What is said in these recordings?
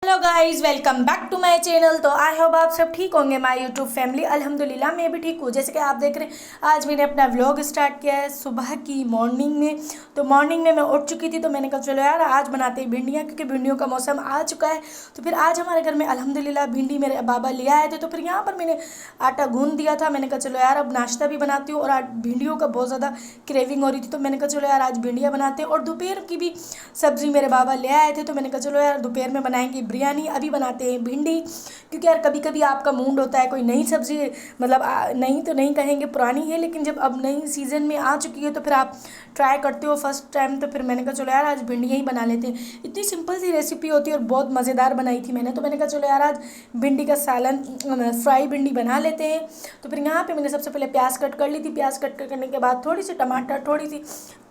Hello guys, welcome back to my channel. तो I hope आप सब ठीक होंगे माय यूट्यूब फैमिली। अल्हम्दुलिल्लाह मैं भी ठीक हूँ। जैसे कि आप देख रहे हैं आज मैंने अपना व्लॉग स्टार्ट किया है सुबह की मॉर्निंग में। तो मॉर्निंग में मैं उठ चुकी थी, तो मैंने कहा चलो यार आज बनाते हैं भिंडियाँ, क्योंकि भिंडियों का मौसम आ चुका है। तो फिर आज हमारे घर में अल्हम्दुलिल्लाह भिंडी मेरे बाबा ले आए थे। तो फिर यहाँ पर मैंने आटा गूँध दिया था। मैंने कहा चलो यार अब नाश्ता भी बनाती हूँ, और आज भिंडियों का बहुत ज़्यादा क्रेविंग हो रही थी। तो मैंने कहा चलो यार आज भिंडियाँ बनाते हैं। और दोपहर की भी सब्ज़ी मेरे बाबा ले आए थे, तो मैंने कहा चलो यार दोपहर में बनाएंगे बिरयानी। अभी बनाते हैं भिंडी, क्योंकि यार कभी कभी आपका मूड होता है कोई नई सब्ज़ी, मतलब नई तो नहीं कहेंगे पुरानी है, लेकिन जब अब नई सीज़न में आ चुकी है तो फिर आप ट्राई करते हो फर्स्ट टाइम। तो फिर मैंने कहा चलो यार आज भिंडियाँ ही बना लेते हैं। इतनी सिंपल सी रेसिपी होती है और बहुत मज़ेदार बनाई थी मैंने। तो मैंने कहा चलो यार आज भिंडी का सालन फ्राई भिंडी बना लेते हैं। तो फिर यहाँ पे मैंने सबसे पहले प्याज कट कर ली थी। प्याज कट करने के बाद थोड़ी सी टमाटर, थोड़ी सी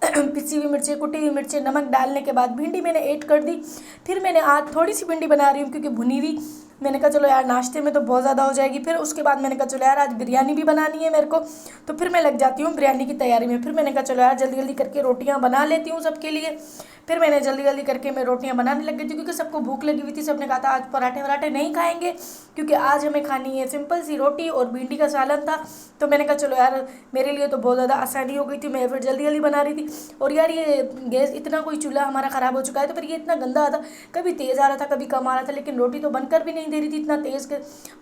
पिसी हुई मिर्ची, कुटी हुई मिर्ची, नमक डालने के बाद भिंडी मैंने ऐड कर दी। फिर मैंने आज थोड़ी सी भिंडी बना रही हूँ क्योंकि भुनी हुई, मैंने कहा चलो यार नाश्ते में तो बहुत ज़्यादा हो जाएगी। फिर उसके बाद मैंने कहा चलो यार आज बिरयानी भी बनानी है मेरे को, तो फिर मैं लग जाती हूँ बिरयानी की तैयारी में। फिर मैंने कहा चलो यार जल्दी जल्दी करके रोटियाँ बना लेती हूँ सबके लिए। फिर मैंने जल्दी जल्दी करके मैं रोटियाँ बनाने लग गई थी, क्योंकि सबको भूख लगी हुई थी। सबने कहा था आज पराठे वराठे नहीं खाएंगे, क्योंकि आज हमें खानी है सिंपल सी रोटी और भिंडी का सालन था। तो मैंने कहा चलो यार मेरे लिए तो बहुत ज़्यादा आसानी हो गई थी, मैं फिर जल्दी जल्दी बना रही थी। और यार ये गैस इतना, कोई चूल्हा हमारा ख़राब हो चुका है, तो फिर ये इतना गंदा आता, कभी तेज़ आ रहा था कभी कम आ रहा था, लेकिन रोटी तो बनकर भी नहीं दे रही थी, इतना तेज़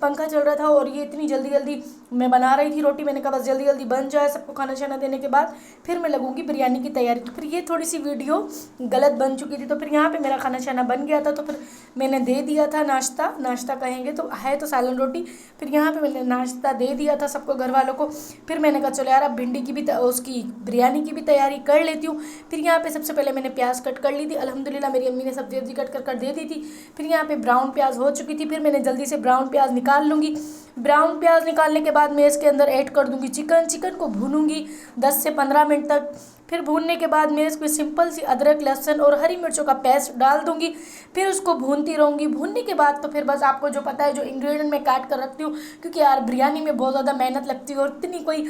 पंखा चल रहा था। और ये इतनी जल्दी जल्दी मैं बना रही थी रोटी, मैंने कहा बस जल्दी जल्दी बन जाए, सबको खाना शाना देने के बाद फिर मैं लगूंगी बिरयानी की तैयारी। तो फिर ये थोड़ी सी वीडियो गलत बन चुकी थी। तो फिर यहाँ पे मेरा खाना शाना बन गया था, तो फिर मैंने दे दिया था नाश्ता कहेंगे तो है तो सालन रोटी। फिर यहाँ पे मैंने नाश्ता दे दिया था सबको, घर वालों को। फिर मैंने कहा चलो यार अब भिंडी की भी उसकी बिरयानी की भी तैयारी कर लेती हूँ। फिर यहाँ पे सबसे पहले मैंने प्याज कट कर ली थी। अल्हम्दुलिल्लाह मेरी अम्मी ने सब्जी वब्जी कट कर दे दी थी। फिर यहाँ पे ब्राउन प्याज हो चुकी थी। फिर मैंने जल्दी से ब्राउन प्याज निकाल लूँगी। ब्राउन प्याज निकालने के बाद मैं इसके अंदर ऐड कर दूँगी चिकन को भूनूंगी 10 से 15 मिनट तक। फिर भूनने के बाद मैं इसमें सिंपल सी अदरक, लहसुन और हरी मिर्चों का पेस्ट डाल दूंगी। फिर उसको भूनती रहूँगी। भूनने के बाद तो फिर बस आपको जो पता है जो इंग्रेडिएंट मैं काट कर रखती हूँ, क्योंकि यार बिरयानी में बहुत ज़्यादा मेहनत लगती है और इतनी कोई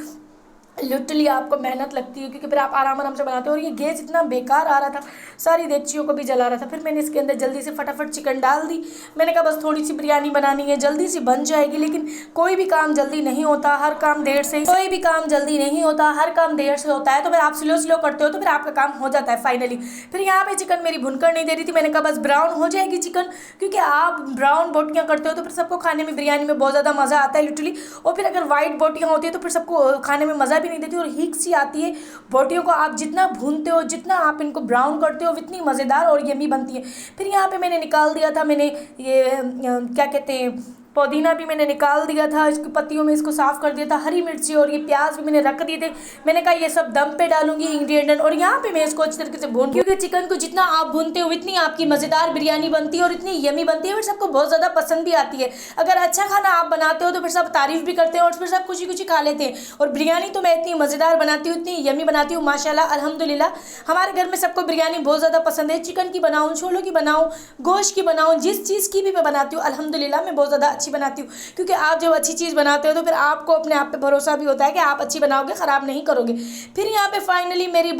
लिटरली आपको मेहनत लगती है, क्योंकि फिर आप आराम से बनाते हो। और ये गैस इतना बेकार आ रहा था, सारी देगचियों को भी जला रहा था। फिर मैंने इसके अंदर जल्दी से फटाफट चिकन डाल दी। मैंने कहा बस थोड़ी सी बिरयानी बनानी है, जल्दी सी बन जाएगी। लेकिन कोई भी काम जल्दी नहीं होता, हर काम देर से, कोई भी काम जल्दी नहीं होता, हर काम देर से होता है। तो फिर आप स्लो करते हो तो फिर आपका काम हो जाता है फाइनली। फिर यहाँ पे चिकन मेरी भुनकर नहीं दे रही थी। मैंने कहा बस ब्राउन हो जाएगी चिकन, क्योंकि आप ब्राउन बोटियाँ करते हो तो फिर सबको खाने में बिरयानी में बहुत ज़्यादा मज़ा आता है लिटरली। और फिर अगर वाइट बोटियाँ होती है तो फिर सबको खाने में मज़ा भी नहीं देती और हीक सी आती है। बोटियों को आप जितना भूनते हो, जितना आप इनको ब्राउन करते हो, इतनी मज़ेदार और यमी बनती है। फिर यहाँ पे मैंने निकाल दिया था, मैंने ये क्या कहते हैं, पुदीना भी मैंने निकाल दिया था, इसकी पत्तियों में इसको साफ़ कर दिया था। हरी मिर्ची और ये प्याज भी मैंने रख दिए थे। मैंने कहा ये सब दम पे डालूंगी इंग्रेडिएंट, और यहाँ पे मैं इसको अच्छी तरीके से भून, क्योंकि चिकन को जितना आप भूनते हो इतनी आपकी मज़ेदार बिरयानी बनती है और इतनी यमी बनती है, फिर सबको बहुत ज़्यादा पसंद भी आती है। अगर अच्छा खाना आप बनाते हो तो फिर सब तारीफ़ भी करते हैं और फिर सब खुशी खुशी खा लेते हैं। और बिरयानी तो मैं इतनी मज़ेदार बनाती हूँ, इतनी यमी बनाती हूँ माशाल्लाह अल्हम्दुलिल्लाह। हमारे घर में सबको बिरयानी बहुत ज़्यादा पसंद है। चिकन की बनाऊँ, छोलों की बनाऊँ, गोश्त की बनाऊँ, जिस चीज़ की भी मैं बनाती हूँ अल्हम्दुलिल्लाह मैं बहुत ज़्यादा अच्छी बनाती हूँ। क्योंकि आप जब अच्छी चीज़ बनाते हो तो फिर आपको अपने आप पे भरोसा भी होता है कि आप अच्छी बनाओगे, ख़राब नहीं करोगे। फिर यहाँ पे फाइनली मेरी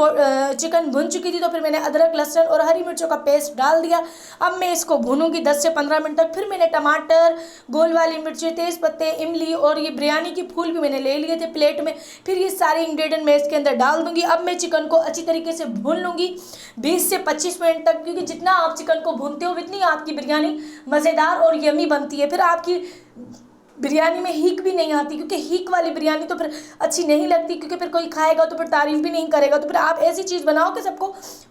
चिकन भुन चुकी थी, तो फिर मैंने अदरक, लहसुन और हरी मिर्चों का पेस्ट डाल दिया। अब मैं इसको भूनूंगी 10 से 15 मिनट तक। फिर मैंने टमाटर, गोल वाली मिर्ची, तेज़ पत्ते, इमली और ये बिरयानी की फूल भी मैंने ले लिए थे प्लेट में। फिर ये सारे इंग्रेडिएंट मैं इसके अंदर डाल दूंगी। अब मैं चिकन को अच्छी तरीके से भून लूँगी 20 से 25 मिनट तक, क्योंकि जितना आप चिकन को भूनते हो इतनी आपकी बिरयानी मज़ेदार और यमी बनती है। फिर आपकी बिरयानी में हीक भी नहीं आती, क्योंकि हीक वाली बिरयानी तो फिर अच्छी नहीं लगती, क्योंकि फिर कोई खाएगा तो फिर तारीफ़ भी नहीं करेगा। तो फिर आप ऐसी चीज़ बनाओ कि सबको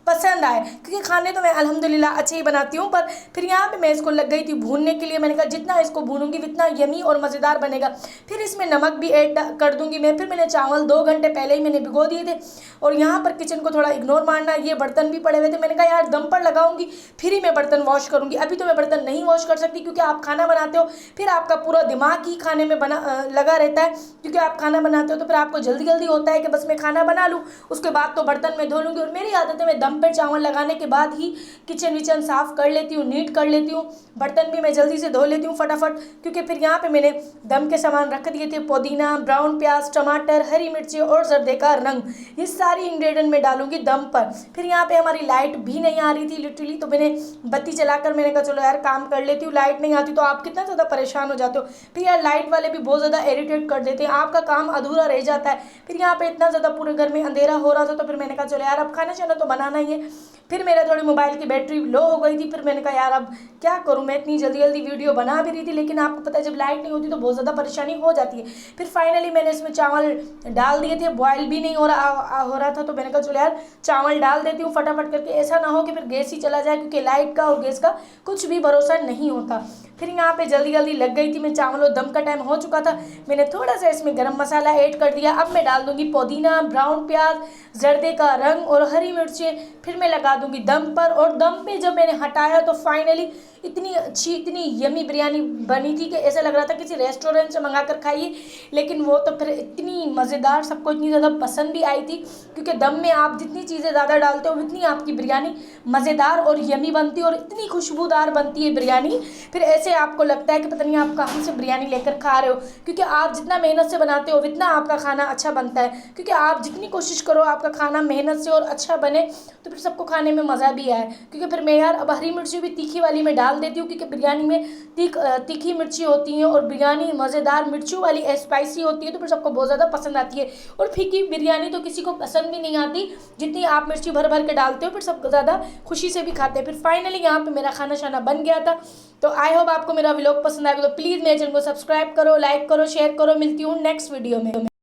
पसंद आए, क्योंकि खाने तो मैं अल्हम्दुलिल्लाह अच्छे ही बनाती हूँ। पर फिर यहाँ पे मैं इसको लग गई थी भूनने के लिए। मैंने कहा जितना इसको भूनूंगी उतना यमी और मज़ेदार बनेगा। फिर इसमें नमक भी ऐड कर दूँगी मैं। फिर मैंने चावल 2 घंटे पहले ही मैंने भिगो दिए थे। और यहाँ पर किचन को थोड़ा इग्नोर मारना, ये बर्तन भी पड़े हुए थे। मैंने कहा यार दम पर लगाऊंगी फिर ही मैं बर्तन वॉश करूँगी, अभी तो मैं बर्तन नहीं वॉश कर सकती, क्योंकि आप खाना बनाते हो फिर आपका पूरा दिमाग दिमाग ही खाने में लगा रहता है, क्योंकि आप खाना बनाते हो तो फिर आपको जल्दी जल्दी होता है कि बस मैं खाना बना लूँ, उसके बाद तो बर्तन में धो लूँगी। और मेरी आदत है मैं दम पे चावल लगाने के बाद ही किचन विचन साफ़ कर लेती हूँ, नीट कर लेती हूँ, बर्तन भी मैं जल्दी से धो लेती हूँ फटाफट, क्योंकि फिर यहाँ पे मैंने दम के सामान रख दिए थे। पुदीना, ब्राउन प्याज, टमाटर, हरी मिर्ची और जर्दे का रंग, ये सारी इंग्रेडिएंट मैं डालूंगी दम पर। फिर यहाँ पे हमारी लाइट भी नहीं आ रही थी लिटरली, तो मैंने बत्ती चलाकर मैंने कहा चलो यार काम कर लेती हूँ। लाइट नहीं आती तो आप कितना ज़्यादा परेशान हो जाते हो, फिर यार लाइट वाले भी बहुत ज़्यादा इरिटेट कर देते हैं, आपका काम अधूरा रह जाता है। फिर यहाँ पे इतना ज़्यादा पूरे घर में अंधेरा हो रहा था, तो फिर मैंने कहा चलो यार अब खाना चाना तो बनाना ही है। फिर मेरा थोड़ी मोबाइल की बैटरी लो हो गई थी, फिर मैंने कहा यार अब क्या करूँ, मैं इतनी जल्दी जल्दी वीडियो बना भी रही थी, लेकिन आपको पता है जब लाइट नहीं होती तो बहुत ज़्यादा परेशानी हो जाती है। फिर फाइनली मैंने इसमें चावल डाल दिए थे, बॉयल भी नहीं हो रहा था, तो मैंने कहा चलो यार चावल डाल देती हूँ फटाफट करके, ऐसा ना हो कि फिर गैस ही चला जाए, क्योंकि लाइट का और गैस का कुछ भी भरोसा नहीं होता। फिर यहाँ पे जल्दी जल्दी लग गई थी मैं, चावल और दम का टाइम हो चुका था, मैंने थोड़ा सा इसमें गरम मसाला ऐड कर दिया। अब मैं डाल दूंगी पुदीना, ब्राउन प्याज, जर्दे का रंग और हरी मिर्चें, फिर मैं लगा दूंगी दम पर। और दम पे जब मैंने हटाया तो फाइनली इतनी अच्छी, इतनी यमी बिरयानी बनी थी कि ऐसा लग रहा था किसी रेस्टोरेंट से मंगा कर खाइए। लेकिन वो तो फिर इतनी मज़ेदार, सबको इतनी ज़्यादा पसंद भी आई थी, क्योंकि दम में आप जितनी चीज़ें ज़्यादा डालते हो उतनी आपकी बिरयानी मज़ेदार और यमी बनती है और इतनी खुशबूदार बनती है बिरयानी। फिर ऐसे आपको लगता है कि पता नहीं आप कहाँ से बिरयानी लेकर खा रहे हो, क्योंकि आप जितना मेहनत से बनाते हो उतना आपका खाना अच्छा बनता है। क्योंकि आप जितनी कोशिश करो आपका खाना मेहनत से और अच्छा बने, तो फिर सबको खाने में मज़ा भी आए। क्योंकि फिर मैं यार अब हरी मिर्ची भी तीखी वाली मैं डाल देती हूँ, क्योंकि बिरयानी में तीखी मिर्ची होती है और बिरयानी मज़ेदार मिर्चों वाली स्पाइसी होती है, तो फिर सबको बहुत ज़्यादा पसंद आती है। और फीकी बिरयानी तो किसी को पसंद भी नहीं आती, जितनी आप मिर्ची भर भर के डालते हो फिर सब ज़्यादा खुशी से भी खाते हैं। फिर फाइनली यहाँ पे मेरा खाना शाना बन गया था। तो आई होप आपको मेरा व्लॉग पसंद आएगा, तो प्लीज़ मेरे चैनल को सब्सक्राइब करो, लाइक करो, शेयर करो। मिलती हूँ नेक्स्ट वीडियो में।